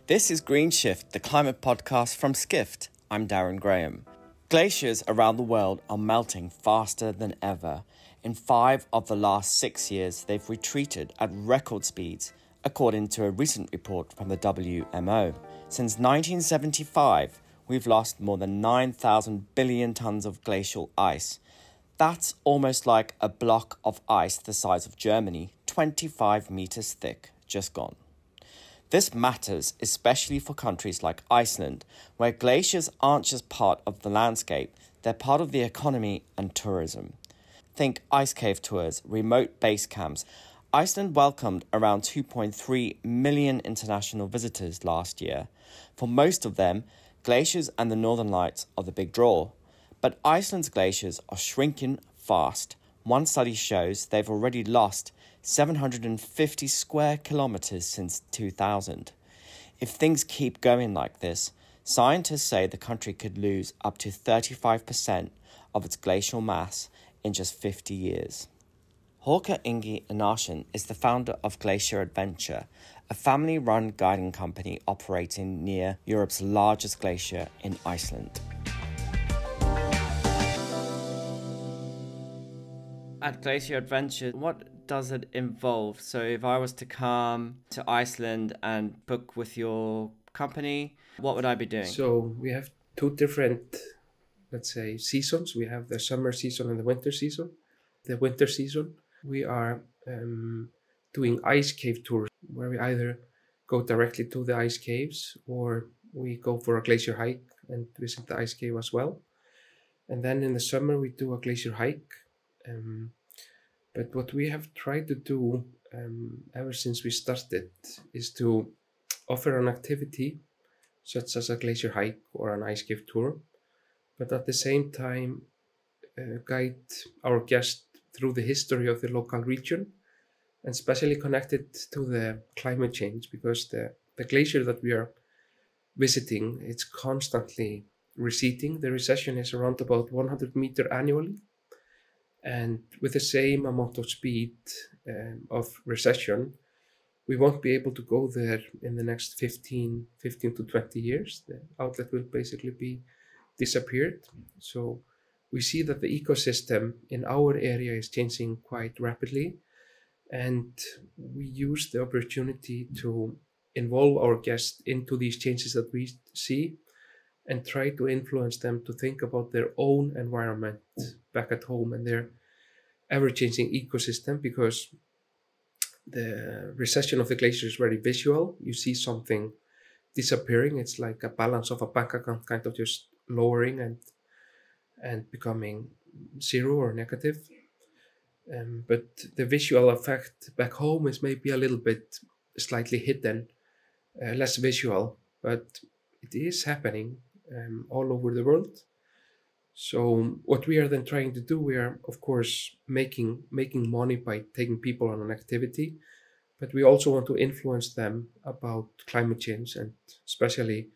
This is GreenShift, the climate podcast from Skift. I'm Darin Graham. Glaciers around the world are melting faster than ever. In 5 of the last 6 years, they've retreated at record speeds, according to a recent report from the WMO. Since 1975, we've lost more than 9,000 billion tons of glacial ice. That's almost like a block of ice the size of Germany, 25 meters thick, just gone. This matters especially for countries like Iceland, where glaciers aren't just part of the landscape, they're part of the economy and tourism. Think ice cave tours, remote base camps. Iceland welcomed around 2.3 million international visitors last year. For most of them, glaciers and the Northern Lights are the big draw. But Iceland's glaciers are shrinking fast. One study shows they've already lost 750 square kilometres since 2000. If things keep going like this, scientists say the country could lose up to 35% of its glacial mass in just 50 years. Håka Ingi Einarsson is the founder of Glacier Adventure, a family-run guiding company operating near Europe's largest glacier in Iceland. At Glacier Adventure, what does it involve? So if I was to come to Iceland and book with your company, what would I be doing? So we have 2 different, let's say, seasons. We have the summer season and the winter season. The winter season, we are doing ice cave tours, where we either go directly to the ice caves or we go for a glacier hike and visit the ice cave as well. And then in the summer, we do a glacier hike. But what we have tried to do ever since we started is to offer an activity such as a glacier hike or an ice cave tour, but at the same time guide our guests through the history of the local region, and especially connected to the climate change, because the glacier that we are visiting, it's constantly receding. The recession is around about 100 meters annually. And with the same amount of speed of recession, we won't be able to go there in the next 15 to 20 years. The outlet will basically be disappeared. So we see that the ecosystem in our area is changing quite rapidly. And we use the opportunity to involve our guests into these changes that we see and try to influence them to think about their own environment back at home and their ever-changing ecosystem, because the recession of the glacier is very visual. You see something disappearing. It's like a balance of a bank account kind of just lowering and becoming zero or negative. But the visual effect back home is maybe a little bit slightly hidden, less visual, but it is happening all over the world. So what we are then trying to do, we are of course making money by taking people on an activity, but we also want to influence them about climate change and especially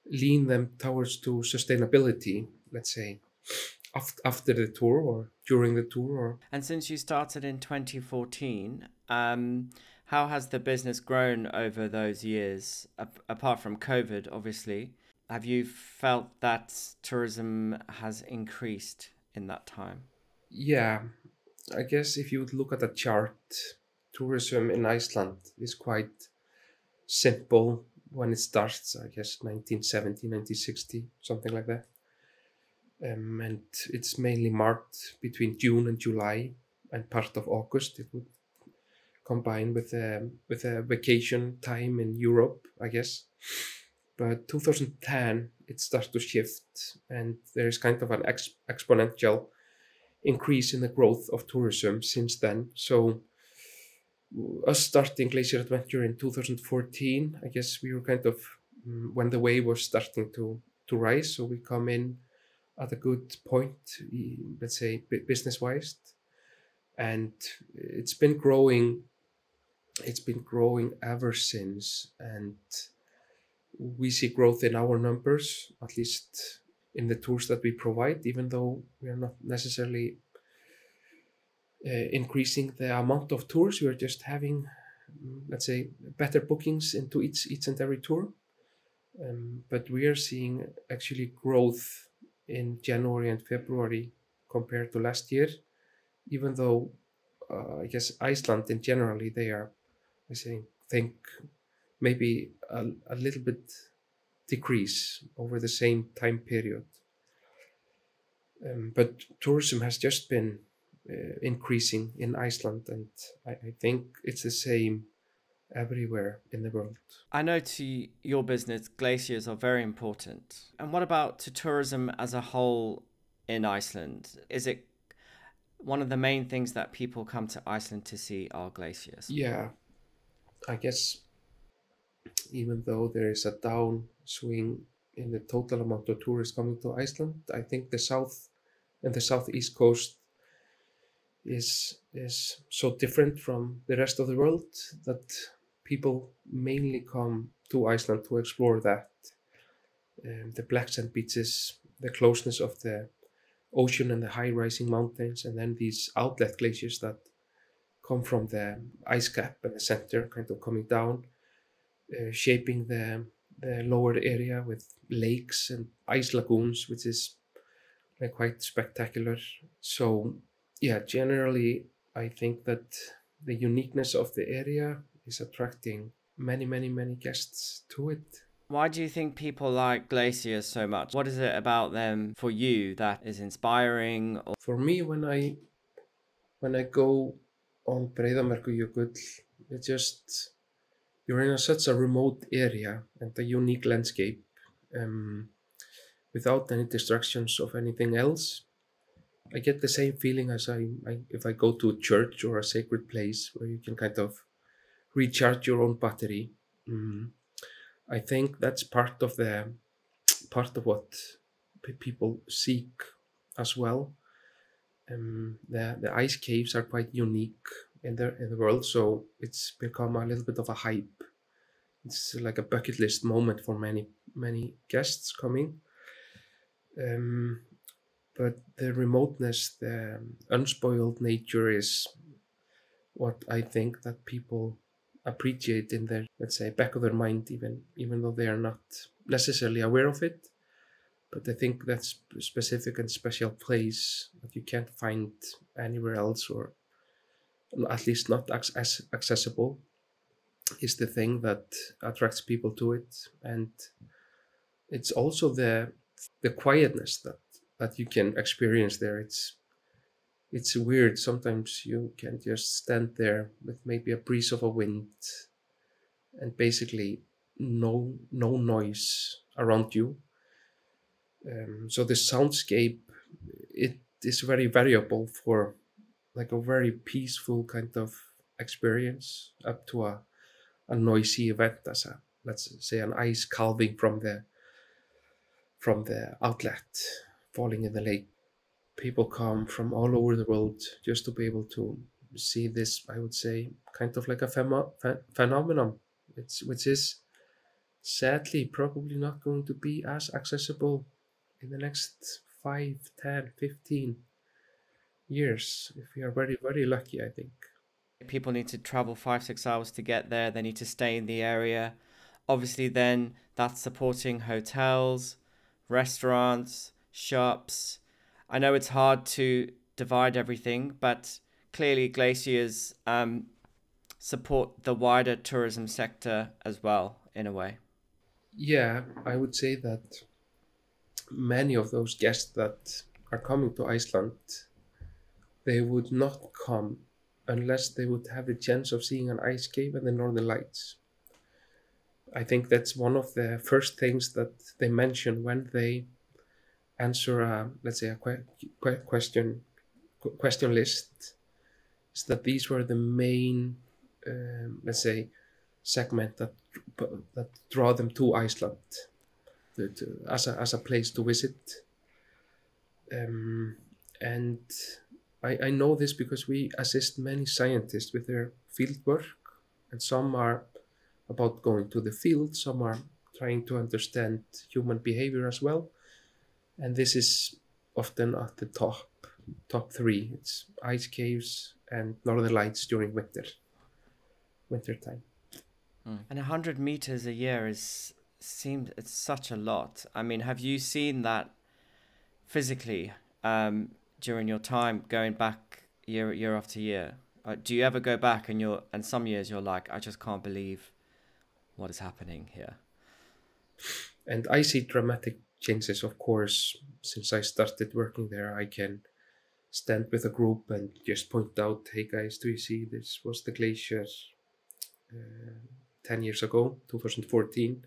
lean them towards to sustainability, let's say, after the tour or during the tour. And since you started in 2014, how has the business grown over those years, apart from COVID, obviously? Have you felt that tourism has increased in that time? Yeah, I guess if you would look at the chart, tourism in Iceland is quite simple when it starts, I guess 1970, 1960, something like that. And it's mainly marked between June and July and part of August. It would combine with a vacation time in Europe, I guess. But 2010, it starts to shift, and there is kind of an exponential increase in the growth of tourism since then. So us starting Glacier Adventure in 2014, I guess we were kind of when the wave was starting to rise. So we come in at a good point, let's say business-wise, and it's been growing. It's been growing ever since, and we see growth in our numbers, at least in the tours that we provide, even though we are not necessarily increasing the amount of tours. We are just having let's say, better bookings into each and every tour. But we are seeing actually growth in January and February compared to last year, even though I guess Iceland in generally they are, think maybe a little bit decrease over the same time period. But tourism has just been increasing in Iceland, and I think it's the same everywhere in the world. I know to your business, glaciers are very important. And what about to tourism as a whole in Iceland? Is it one of the main things that people come to Iceland to see are glaciers? Yeah, I guess even though there is a downswing in the total amount of tourists coming to Iceland, I think the south and the southeast coast is so different from the rest of the world that people mainly come to Iceland to explore that. The black sand beaches, the closeness of the ocean and the high rising mountains, and then these outlet glaciers that come from the ice cap in the center, kind of coming down, shaping the lower area with lakes and ice lagoons, which is like quite spectacular. So yeah, generally I think that the uniqueness of the area is attracting many guests to it. Why do you think people like glaciers so much? What is it about them for you that is inspiring? Or... For me, when I go on Breiðamerkurjökull, it just you're in such a remote area and a unique landscape, without any distractions of anything else. I get the same feeling as if I go to a church or a sacred place where you can kind of recharge your own battery. I think that's part of what people seek as well. The ice caves are quite unique in the world, so it's become a little bit of a hype. It's like a bucket list moment for many guests coming. But the remoteness, the unspoiled nature is what I think that people appreciate in their, let's say, back of their mind, even though they are not necessarily aware of it. But I think that's a specific and special place that you can't find anywhere else, or at least not as accessible, is the thing that attracts people to it. And it's also the quietness that you can experience there. It's weird. Sometimes you can just stand there with maybe a breeze of a wind and basically no noise around you. So the soundscape, it is very variable for like a very peaceful kind of experience up to a noisy event as let's say an ice calving from the outlet falling in the lake. People come from all over the world just to be able to see this, I would say, kind of like a phenomenon, which is sadly probably not going to be as accessible in the next 5, 10, 15 years, if we are very lucky, I think. People need to travel 5-6 hours to get there. They need to stay in the area. Obviously, then that's supporting hotels, restaurants, shops. I know it's hard to divide everything, but clearly glaciers support the wider tourism sector as well, in a way. Yeah, I would say that many of those guests that are coming to Iceland, they would not come unless they would have the chance of seeing an ice cave and the Northern Lights. I think that's one of the first things that they mention when they answer let's say a question list, is that these were the main let's say segment that draw them to Iceland as a place to visit. And I know this because we assist many scientists with their field work, and some are about going to the field, some are trying to understand human behavior as well. And this is often at the top 3. It's ice caves and Northern Lights during winter. wintertime. And 100 meters a year seems it's such a lot. I mean, have you seen that physically during your time going back year after year? Do you ever go back and some years you're like, I just can't believe what is happening here? And I see dramatic changes, of course. Since I started working there, I can stand with a group and just point out, hey guys, do you see this was the Glacier 10 years ago, 2014,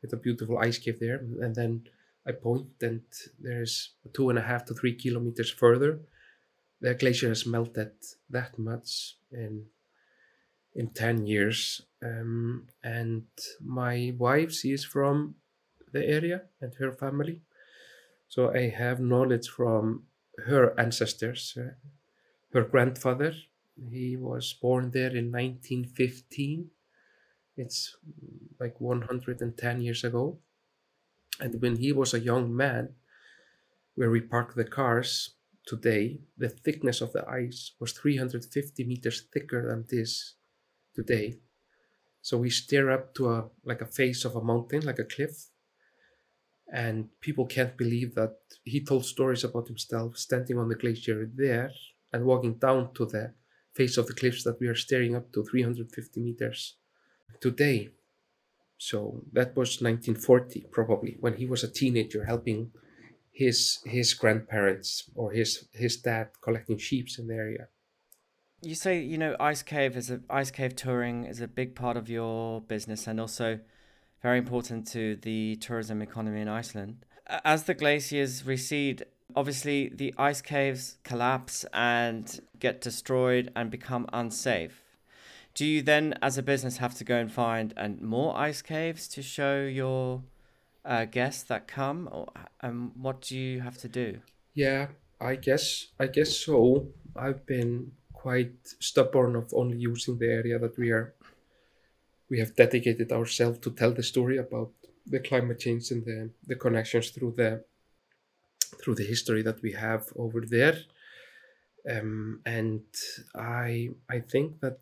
with a beautiful ice cave there. And then I point and there's 2.5 to 3 kilometers further. The glacier has melted that much in 10 years. And my wife, she is from the area and her family. So I have knowledge from her ancestors. Her grandfather, he was born there in 1915. It's like 110 years ago. And when he was a young man, where we park the cars today, the thickness of the ice was 350 meters thicker than this today. So we stare up to a face of a mountain, like a cliff, and people can't believe that he told stories about himself standing on the glacier there and walking down to the face of the cliffs that we are staring up to 350 meters today. So that was 1940 probably, when he was a teenager helping his grandparents or his dad collecting sheep in the area. You say, ice cave touring is a big part of your business and also very important to the tourism economy in Iceland. As the glaciers recede, obviously the ice caves collapse and get destroyed and become unsafe. Do you then, as a business, have to go and find more ice caves to show your guests that come, or what do you have to do? Yeah, I guess so. I've been quite stubborn of only using the area that we have dedicated ourselves to tell the story about the climate change and the connections through the history that we have over there. And I think that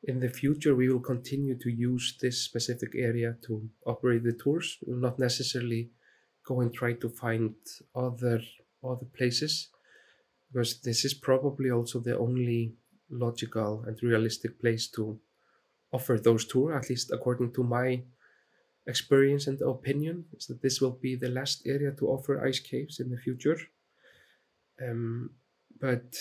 in the future we will continue to use this specific area to operate the tours. We will not necessarily go and try to find other places, because this is probably also the only logical and realistic place to offer those tours, at least according to my experience and opinion, is that this will be the last area to offer ice caves in the future. But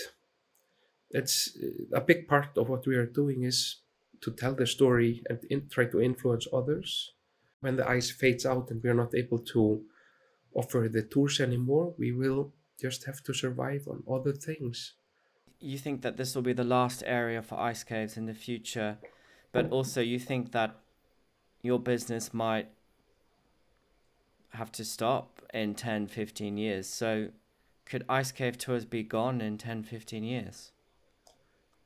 it's a big part of what we are doing is to tell the story and try to influence others. When the ice fades out and we are not able to offer the tours anymore, we will just have to survive on other things. You think that this will be the last area for ice caves in the future, but also you think that your business might have to stop in 10, 15 years. So could ice cave tours be gone in 10, 15 years?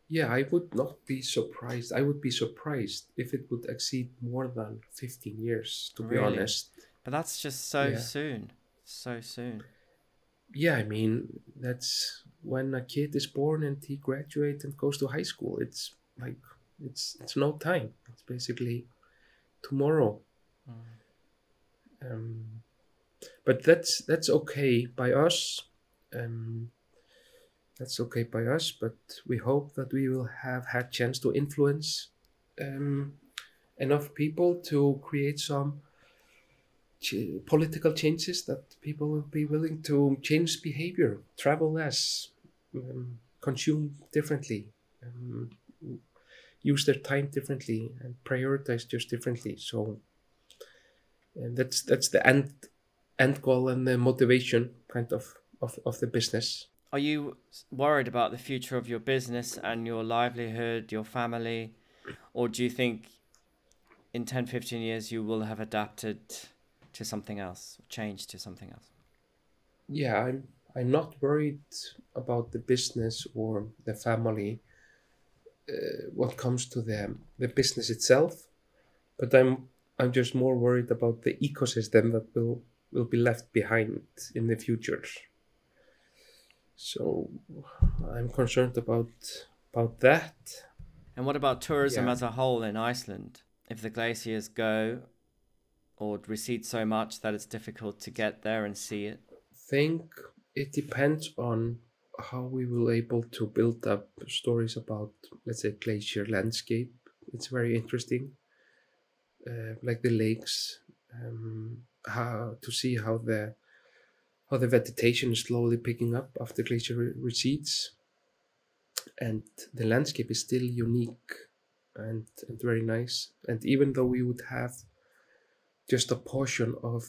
Yeah, I would not be surprised. I would be surprised if it would exceed more than 15 years, to be honest. But that's just so soon. So soon. Yeah, I mean, that's when a kid is born and he graduates and goes to high school. It's like, it's no time. It's basically tomorrow. But that's okay by us. That's okay by us, but we hope that we will have had chance to influence enough people to create some political changes, that people will be willing to change behavior, travel less, consume differently, use their time differently, and prioritize just differently. So that's the end goal and the motivation kind of the business. Are you worried about the future of your business and your livelihood, your family? Or do you think in 10, 15 years you will have adapted to something else, changed to something else? Yeah, I'm not worried about the business or the family what comes to the business itself, but I'm just more worried about the ecosystem that will be left behind in the future. So I'm concerned about that. And what about tourism Yeah, as a whole in Iceland? If the glaciers go or recede so much that it's difficult to get there and see it? think it depends on how we will able to build up stories about, let's say, glacier landscape. It's very interesting, like the lakes, how to see how the vegetation is slowly picking up after glacier recedes, and the landscape is still unique and very nice. And even though we would have just a portion of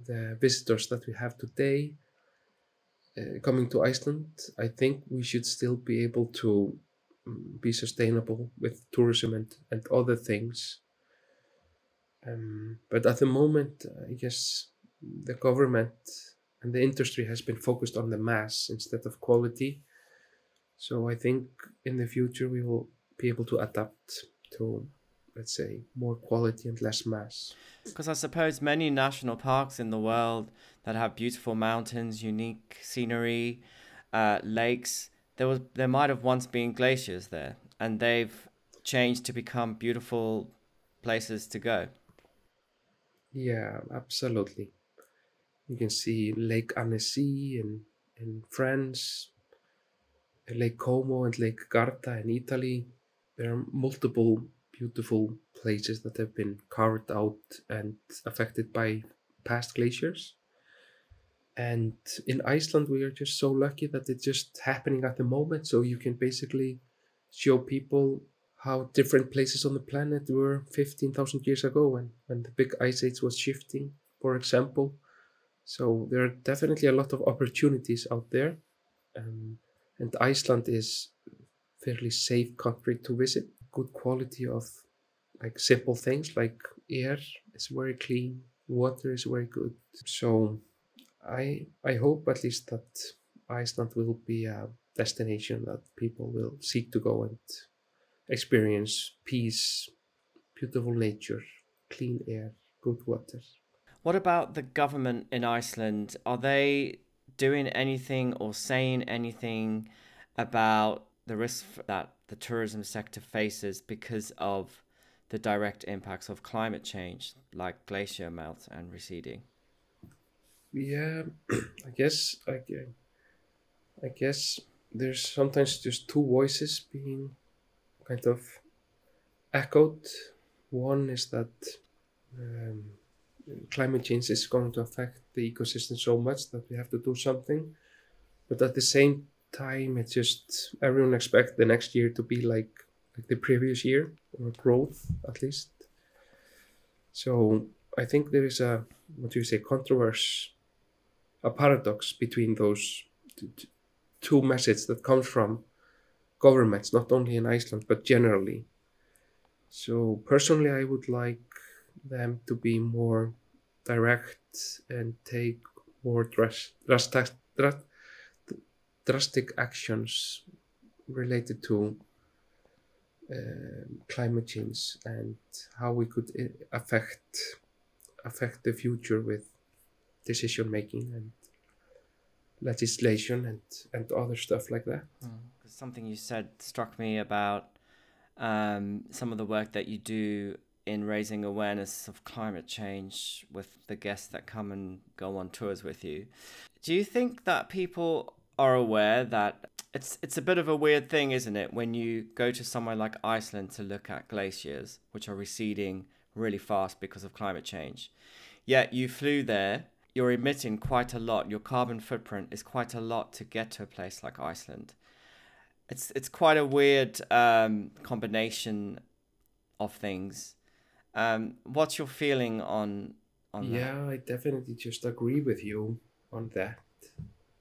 the visitors that we have today coming to Iceland, I think we should still be able to be sustainable with tourism and other things. But at the moment, I guess the government and the industry has been focused on the mass instead of quality. So I think in the future we will be able to adapt to, let's say, more quality and less mass. Because I suppose many national parks in the world that have beautiful mountains, unique scenery, lakes, there might have once been glaciers there, and they've changed to become beautiful places to go. Yeah, absolutely. You can see Lake Annecy in France, Lake Como and Lake Garda in Italy. There are multiple beautiful places that have been carved out and affected by past glaciers. And in Iceland, we are just so lucky that it's just happening at the moment. So you can basically show people how different places on the planet were 15,000 years ago when the big ice age was shifting, for example. So there are definitely a lot of opportunities out there. Um, and Iceland is fairly safe country to visit. Good quality of like simple things like air is very clean, water is very good. So I hope at least that Iceland will be a destination that people will seek to go and experience peace, beautiful nature, clean air, good water. What about the government in Iceland? Are they doing anything or saying anything about the risks that the tourism sector faces because of the direct impacts of climate change, like glacier melt and receding? Yeah, I guess I guess there's sometimes just two voices being kind of echoed. One is that um, climate change is going to affect the ecosystem so much that we have to do something. But at the same time, it's just everyone expects the next year to be like the previous year or growth at least. So I think there is a what do you say controversy, a paradox between those two messages that comes from governments, not only in Iceland but generally. So personally, I would like them to be more direct and take more drastic actions related to climate change and how we could affect the future with decision making and legislation and other stuff like that. Something you said struck me about some of the work that you do in raising awareness of climate change with the guests that come and go on tours with you. Do you think that people are aware that it's a bit of a weird thing, isn't it, when you go to somewhere like Iceland to look at glaciers, which are receding really fast because of climate change? Yet you flew there, you're emitting quite a lot. Your carbon footprint is quite a lot to get to a place like Iceland. It's quite a weird combination of things. What's your feeling on that? Yeah, I definitely just agree with you on that.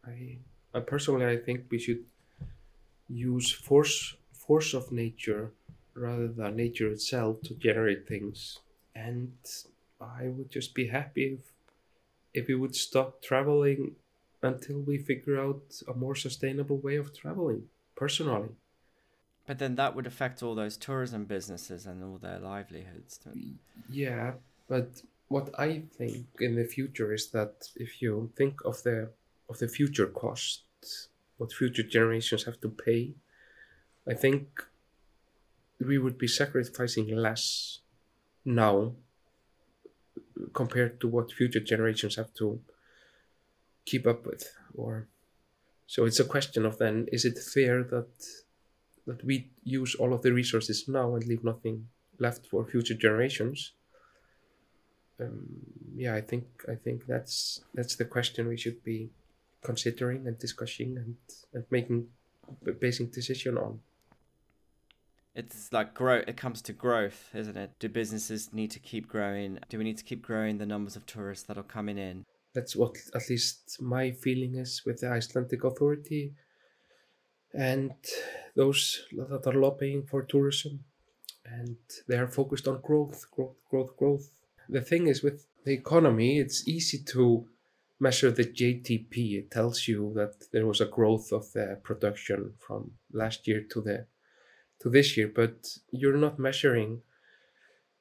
I personally I think we should use force of nature rather than nature itself to generate things. And I would just be happy if we would stop traveling until we figure out a more sustainable way of traveling, personally. But then that would affect all those tourism businesses and all their livelihoods. Yeah, but what I think in the future is that if you think of the future costs, what future generations have to pay, I think we would be sacrificing less now compared to what future generations have to keep up with. Or so it's a question of then, is it fair that we use all of the resources now and leave nothing left for future generations? I think that's the question we should be considering and discussing and making a basic decision on. It's like growth. It comes to growth, isn't it? Do businesses need to keep growing? Do we need to keep growing the numbers of tourists that are coming in? That's what at least my feeling is with the Icelandic authority and those that are lobbying for tourism. And they are focused on growth. The thing is, with the economy, it's easy to measure the GDP. It tells you that there was a growth of the production from last year to this year, but you're not measuring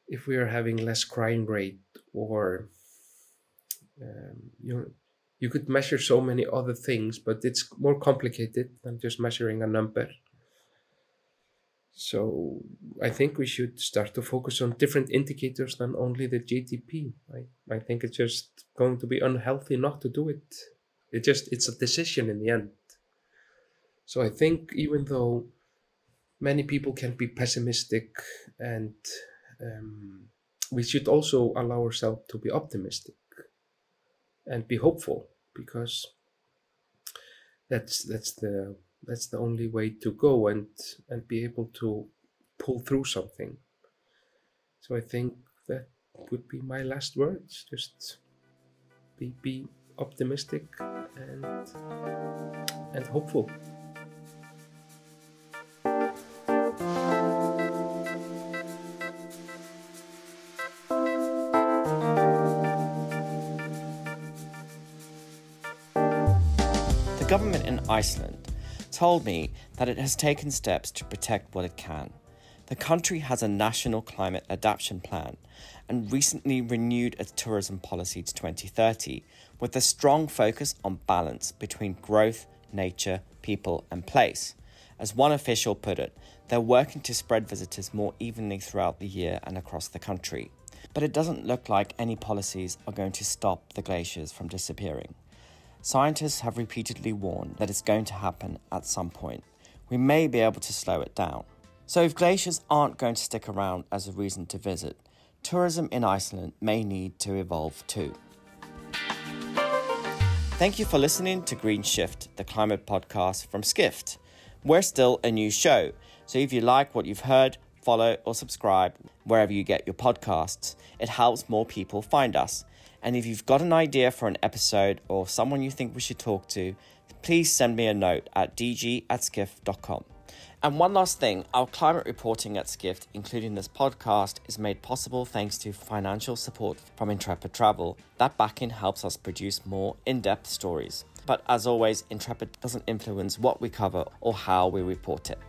if we are having less crime rate, or you could measure so many other things, but it's more complicated than just measuring a number. So I think we should start to focus on different indicators than only the GDP. I think it's just going to be unhealthy not to do it. It's a decision in the end. So I think even though many people can be pessimistic, and we should also allow ourselves to be optimistic and be hopeful, because that's the only way to go and be able to pull through something. So I think that would be my last words. Just be optimistic and hopeful. The government in Iceland told me that it has taken steps to protect what it can. The country has a national climate adaptation plan and recently renewed its tourism policy to 2030 with a strong focus on balance between growth, nature, people and place. As one official put it, they're working to spread visitors more evenly throughout the year and across the country. But it doesn't look like any policies are going to stop the glaciers from disappearing. Scientists have repeatedly warned that it's going to happen at some point. We may be able to slow it down. So if glaciers aren't going to stick around as a reason to visit, tourism in Iceland may need to evolve too. Thank you for listening to GreenShift, the climate podcast from Skift. We're still a new show, so if you like what you've heard, follow or subscribe wherever you get your podcasts. It helps more people find us. And if you've got an idea for an episode or someone you think we should talk to, please send me a note at dg@skift.com. And one last thing, our climate reporting at Skift, including this podcast, is made possible thanks to financial support from Intrepid Travel. That backing helps us produce more in-depth stories. But as always, Intrepid doesn't influence what we cover or how we report it.